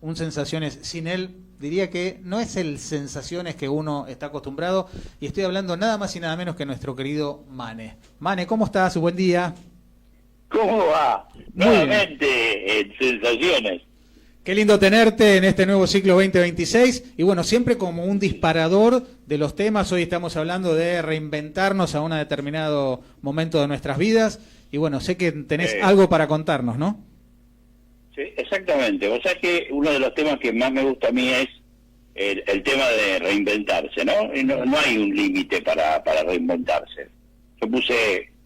un Sensaciones sin él. Diría que no es el Sensaciones que uno está acostumbrado, y estoy hablando nada más y nada menos que nuestro querido Mane. Mane, ¿cómo estás? Buen día. ¿Cómo va? Muy Nuevamente en Sensaciones. Qué lindo tenerte en este nuevo ciclo 2026, y bueno, siempre como un disparador de los temas. Hoy estamos hablando de reinventarnos a un determinado momento de nuestras vidas, y bueno, sé que tenés algo para contarnos, ¿no? Sí, exactamente. O sea que uno de los temas que más me gusta a mí es el tema de reinventarse, ¿no? Y no hay un límite para reinventarse. Yo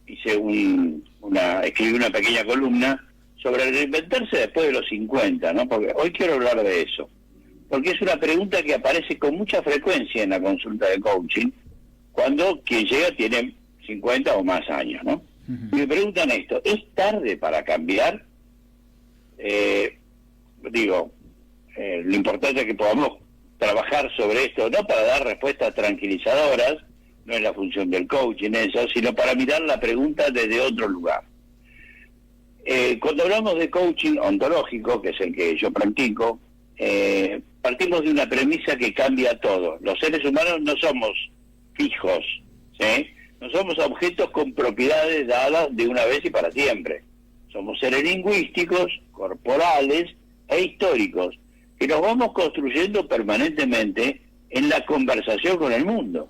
escribí una pequeña columna sobre reinventarse después de los 50, ¿no? Porque hoy quiero hablar de eso. Porque es una pregunta que aparece con mucha frecuencia en la consulta de coaching, cuando quien llega tiene 50 o más años, ¿no? Y me preguntan esto: ¿es tarde para cambiar? Lo importante es que podamos trabajar sobre esto, no para dar respuestas tranquilizadoras, no es la función del coaching eso, sino para mirar la pregunta desde otro lugar. Cuando hablamos de coaching ontológico, que es el que yo practico, partimos de una premisa que cambia todo. Los seres humanos no somos fijos, ¿sí? No somos objetos con propiedades dadas de una vez y para siempre. Somos seres lingüísticos, corporales e históricos, que nos vamos construyendo permanentemente en la conversación con el mundo.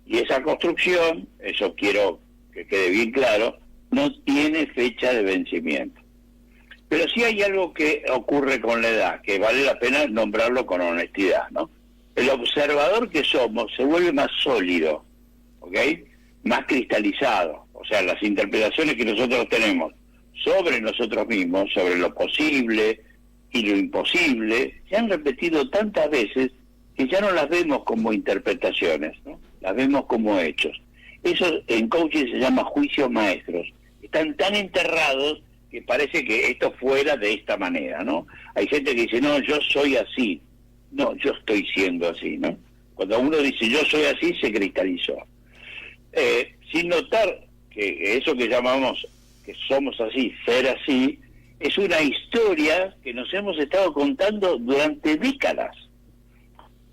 Y esa construcción, eso quiero que quede bien claro, no tiene fecha de vencimiento. Pero sí hay algo que ocurre con la edad, que vale la pena nombrarlo con honestidad, ¿no? El observador que somos se vuelve más sólido, ¿ok? Más cristalizado. O sea, las interpretaciones que nosotros tenemos sobre nosotros mismos, sobre lo posible y lo imposible, se han repetido tantas veces que ya no las vemos como interpretaciones, ¿no? Las vemos como hechos. Eso en coaching se llama juicios maestros. Están tan enterrados que parece que esto fuera de esta manera, ¿no? Hay gente que dice, no, yo soy así. No, yo estoy siendo así, ¿no? Cuando uno dice, yo soy así, se cristalizó. Sin notar que eso que llamamos que somos así, ser así, es una historia que nos hemos estado contando durante décadas.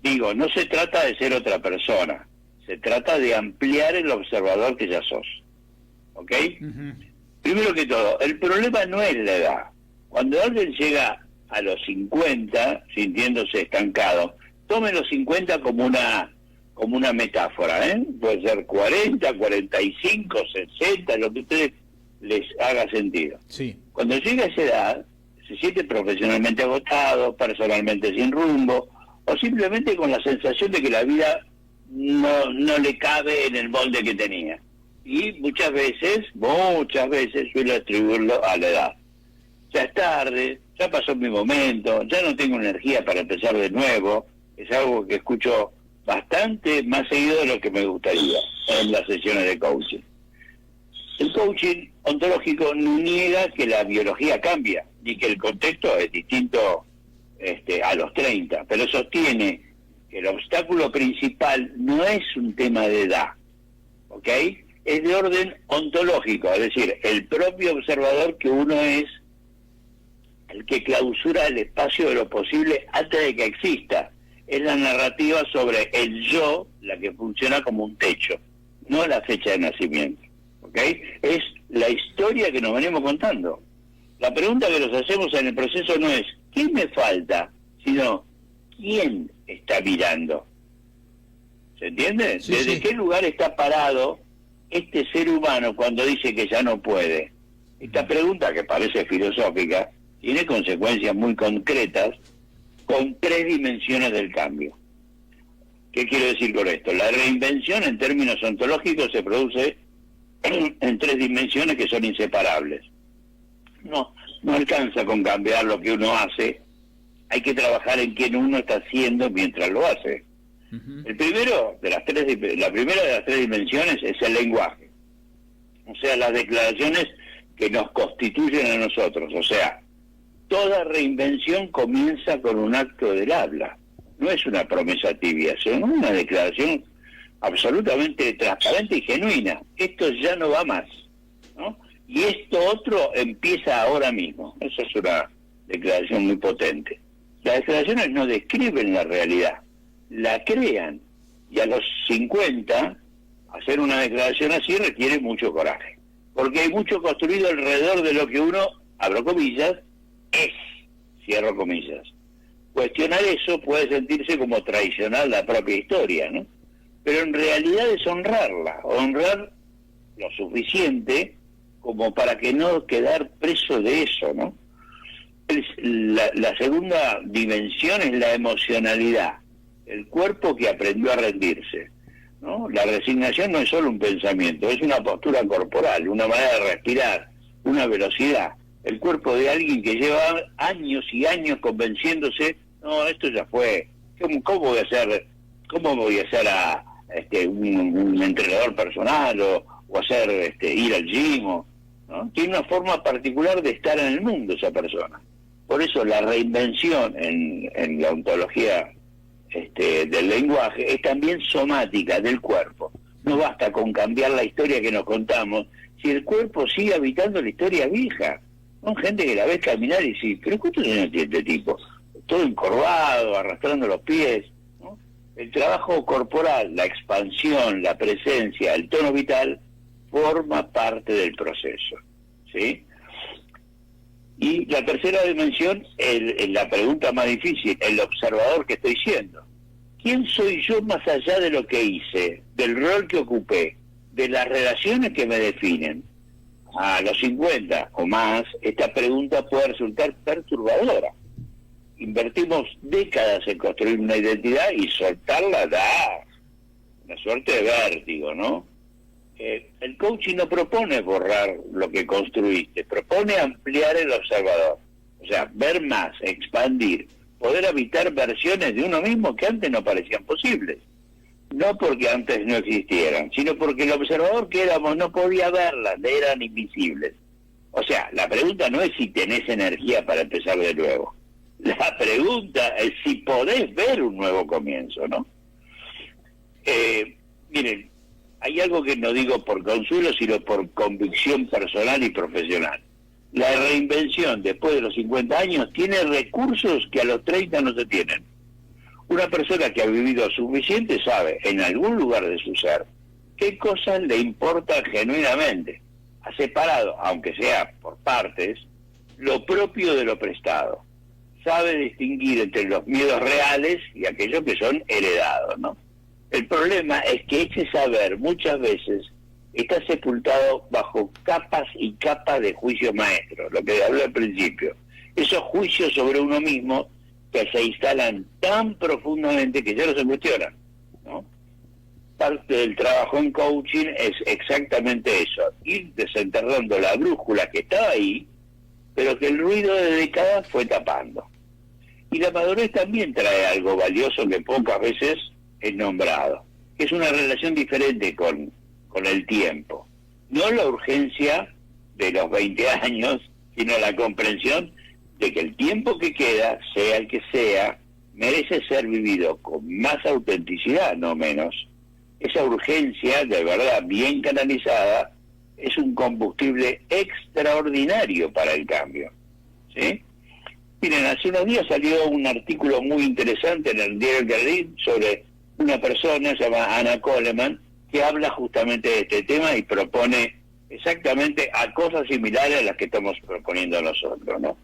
Digo, no se trata de ser otra persona, se trata de ampliar el observador que ya sos. ¿Ok? Primero que todo, el problema no es la edad. Cuando alguien llega a los 50 sintiéndose estancado, tome los 50 como una metáfora, ¿eh? Puede ser 40, 45, 60, lo que ustedes les haga sentido. Sí. Cuando llega a esa edad, se siente profesionalmente agotado, personalmente sin rumbo, o simplemente con la sensación de que la vida no le cabe en el molde que tenía. Y muchas veces suelo atribuirlo a la edad. Ya es tarde, ya pasó mi momento, ya no tengo energía para empezar de nuevo. Es algo que escucho bastante más seguido de lo que me gustaría en las sesiones de coaching. El coaching ontológico no niega que la biología cambia, ni que el contexto es distinto a los 30, pero sostiene que el obstáculo principal no es un tema de edad, ¿ok? Es de orden ontológico, es decir, el propio observador que uno es, el que clausura el espacio de lo posible antes de que exista. Es la narrativa sobre el yo la que funciona como un techo, no la fecha de nacimiento. ¿Ok? Es la historia que nos venimos contando. La pregunta que nos hacemos en el proceso no es ¿qué me falta?, sino ¿quién está mirando? ¿Se entiende? Sí, ¿desde qué lugar está parado este ser humano cuando dice que ya no puede? Esta pregunta, que parece filosófica, tiene consecuencias muy concretas con 3 dimensiones del cambio. ¿Qué quiero decir con esto? La reinvención en términos ontológicos se produce en 3 dimensiones que son inseparables. No alcanza con cambiar lo que uno hace, hay que trabajar en quién uno está haciendo mientras lo hace. La primera de las 3 dimensiones es el lenguaje, o sea, las declaraciones que nos constituyen a nosotros. O sea, toda reinvención comienza con un acto del habla, no es una promesa tibia, sino una declaración absolutamente transparente y genuina. Esto ya no va más, ¿no? Y esto otro empieza ahora mismo. Esa es una declaración muy potente. Las declaraciones no describen la realidad, la crean. Y a los 50, hacer una declaración así requiere mucho coraje. Porque hay mucho construido alrededor de lo que uno, abro comillas, es, cierro comillas. Cuestionar eso puede sentirse como traicionar la propia historia, ¿no? Pero en realidad es honrarla, honrar lo suficiente como para que no quedar preso de eso, ¿no? La segunda dimensión es la emocionalidad, el cuerpo que aprendió a rendirse, ¿no? La resignación no es solo un pensamiento, es una postura corporal, una manera de respirar, una velocidad. El cuerpo de alguien que lleva años y años convenciéndose, no, esto ya fue, ¿cómo voy a ser a un entrenador personal o hacer ir al gym? ¿No? Tiene una forma particular de estar en el mundo esa persona. Por eso la reinvención en la ontología del lenguaje es también somática del cuerpo. No basta con cambiar la historia que nos contamos si el cuerpo sigue habitando la historia vieja. Son gente que la ves caminar y dice, ¿pero cuánto tiene este tipo? Todo encorvado, arrastrando los pies, ¿no? El trabajo corporal, la expansión, la presencia, el tono vital, forma parte del proceso, ¿sí? Y la tercera dimensión es la pregunta más difícil, el observador que estoy siendo. ¿Quién soy yo más allá de lo que hice, del rol que ocupé, de las relaciones que me definen? A los 50 o más, esta pregunta puede resultar perturbadora. Invertimos décadas en construir una identidad y soltarla da una suerte de vértigo, ¿no? El coaching no propone borrar lo que construiste, propone ampliar el observador. O sea, ver más, expandir, poder habitar versiones de uno mismo que antes no parecían posibles. No porque antes no existieran, sino porque el observador que éramos no podía verlas, eran invisibles. O sea, la pregunta no es si tenés energía para empezar de nuevo. La pregunta es si podés ver un nuevo comienzo, ¿no? Miren, hay algo que no digo por consuelo, sino por convicción personal y profesional. La reinvención después de los 50 años tiene recursos que a los 30 no se tienen. Una persona que ha vivido suficiente sabe, en algún lugar de su ser, qué cosas le importan genuinamente. Ha separado, aunque sea por partes, lo propio de lo prestado. Sabe distinguir entre los miedos reales y aquellos que son heredados, ¿no? El problema es que ese saber muchas veces está sepultado bajo capas y capas de juicios maestros, lo que hablé al principio. Esos juicios sobre uno mismo que se instalan tan profundamente que ya no se cuestionan, ¿no? Parte del trabajo en coaching es exactamente eso, ir desenterrando la brújula que estaba ahí, pero que el ruido de décadas fue tapando. Y la madurez también trae algo valioso que pocas veces es nombrado, que es una relación diferente con el tiempo. No la urgencia de los 20 años, sino la comprensión de que el tiempo que queda, sea el que sea, merece ser vivido con más autenticidad, no menos. Esa urgencia, de verdad, bien canalizada, es un combustible extraordinario para el cambio, ¿sí? Miren, hace unos días salió un artículo muy interesante en el diario Clarín sobre una persona, se llama Anna Coleman, que habla justamente de este tema y propone exactamente a cosas similares a las que estamos proponiendo nosotros, ¿no?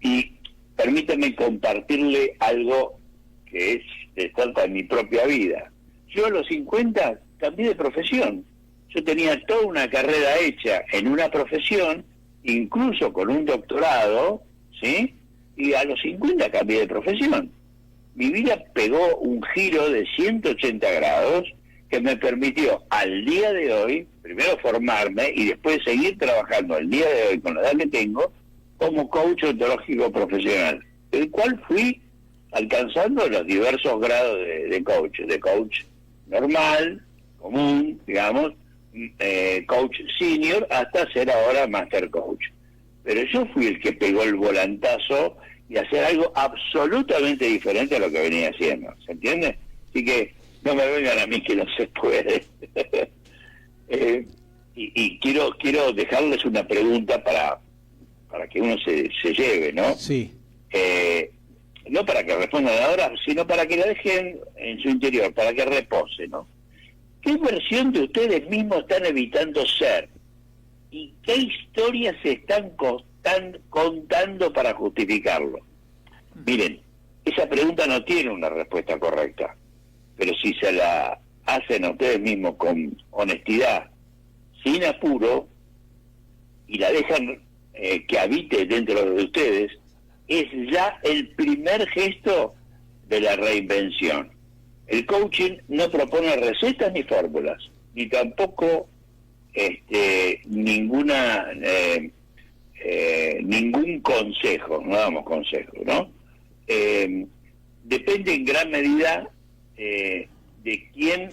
Y permítame compartirle algo que es de tanto en mi propia vida. Yo a los 50 cambié de profesión. Yo tenía toda una carrera hecha en una profesión, incluso con un doctorado, ¿sí? Y a los 50 cambié de profesión. Mi vida pegó un giro de 180 grados que me permitió al día de hoy, primero formarme y después seguir trabajando al día de hoy con la edad que tengo, como coach ontológico profesional, el cual fui alcanzando los diversos grados de coach normal, común, digamos, coach senior, hasta ser ahora master coach. Pero yo fui el que pegó el volantazo y hacer algo absolutamente diferente a lo que venía haciendo, ¿se entiende? Así que no me vengan a mí que no se puede. y quiero dejarles una pregunta para que uno se lleve, ¿no? Sí. no para que respondan ahora, sino para que la dejen en su interior, para que repose, ¿no? ¿Qué versión de ustedes mismos están evitando ser? ¿Y qué historias se están contando para justificarlo? Miren, esa pregunta no tiene una respuesta correcta, pero si se la hacen a ustedes mismos con honestidad, sin apuro, y la dejan que habite dentro de ustedes, es ya el primer gesto de la reinvención. El coaching no propone recetas ni fórmulas, ni tampoco ningún consejo, no damos consejos, ¿no? Depende en gran medida de quién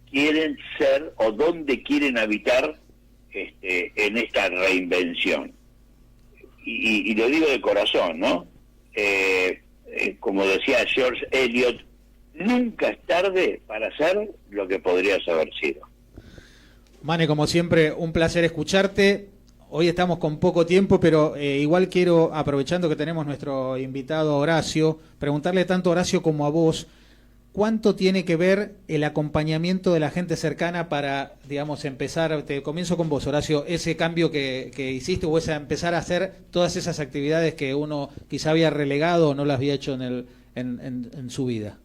quieren ser o dónde quieren habitar en esta reinvención. Y lo digo de corazón, ¿no? Como decía George Eliot, nunca es tarde para ser lo que podrías haber sido. Mane, como siempre, un placer escucharte. Hoy estamos con poco tiempo, pero igual quiero, aprovechando que tenemos nuestro invitado Horacio, preguntarle tanto a Horacio como a vos, ¿cuánto tiene que ver el acompañamiento de la gente cercana para, digamos, empezar, te comienzo con vos, Horacio, ese cambio que hiciste o esa empezar a hacer todas esas actividades que uno quizá había relegado o no las había hecho en su vida?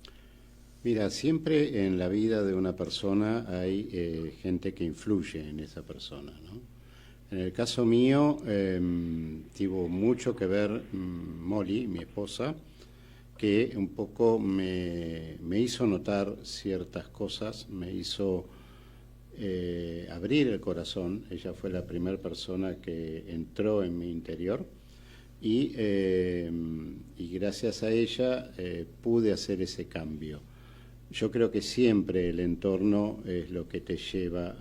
Mira, siempre en la vida de una persona hay gente que influye en esa persona, ¿no? En el caso mío, tuvo mucho que ver Molly, mi esposa, que un poco me hizo notar ciertas cosas, me hizo abrir el corazón. Ella fue la primera persona que entró en mi interior y gracias a ella pude hacer ese cambio. Yo creo que siempre el entorno es lo que te lleva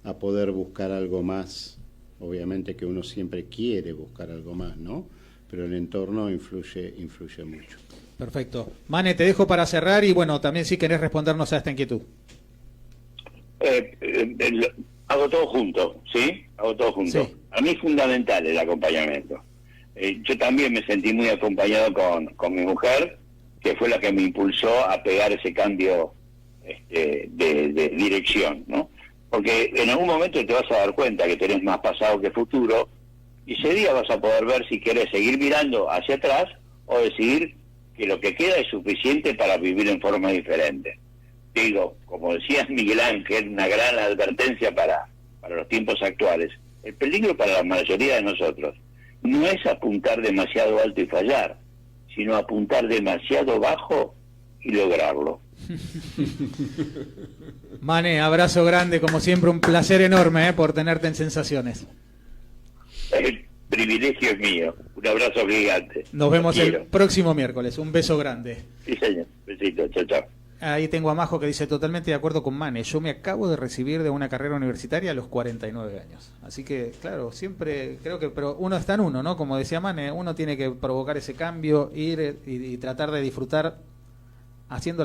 a poder buscar algo más. Obviamente que uno siempre quiere buscar algo más, ¿no? Pero el entorno influye mucho. Perfecto. Mane, te dejo para cerrar y bueno, también si querés respondernos a esta inquietud. Hago todo junto, ¿sí? Hago todo junto. Sí. A mí es fundamental el acompañamiento. Yo también me sentí muy acompañado con mi mujer, que fue la que me impulsó a pegar ese cambio de dirección, ¿no? Porque en algún momento te vas a dar cuenta que tenés más pasado que futuro, y ese día vas a poder ver si querés seguir mirando hacia atrás o decidir que lo que queda es suficiente para vivir en forma diferente. Digo, como decía Miguel Ángel, una gran advertencia para los tiempos actuales. El peligro para la mayoría de nosotros no es apuntar demasiado alto y fallar, sino apuntar demasiado bajo y lograrlo. Mane, abrazo grande, como siempre, un placer enorme por tenerte en Sensaciones. El privilegio es mío. Un abrazo gigante. Nos vemos el próximo miércoles. Un beso grande. Sí, señor. Besito. Chao, chao. Ahí tengo a Majo que dice totalmente de acuerdo con Mane. Yo me acabo de recibir de una carrera universitaria a los 49 años. Así que, claro, siempre creo que, pero uno está en uno, ¿no? Como decía Mane, uno tiene que provocar ese cambio, ir y tratar de disfrutar haciendo